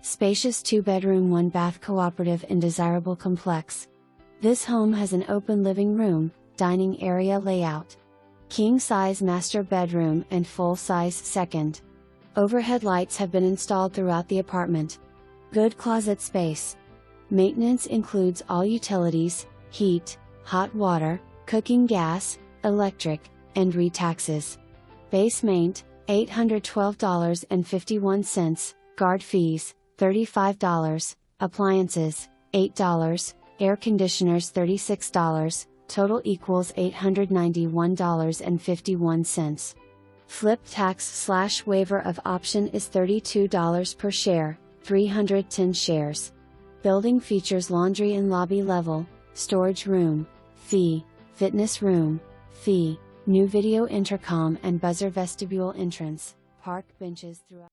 Spacious 2-bedroom 1-bath cooperative in desirable complex. This home has an open living room, dining area layout. King-size master bedroom and full-size second. Overhead lights have been installed throughout the apartment. Good closet space. Maintenance includes all utilities, heat, hot water, cooking gas, electric, and re-taxes. Base maint, $812.51, guard fees, $35, appliances, $8, air conditioners $36, total equals $891.51. Flip tax/waiver of option is $32 per share, 310 shares. Building features laundry and lobby level, storage room, fee, fitness room, fee, new video intercom and buzzer vestibule entrance, park benches throughout.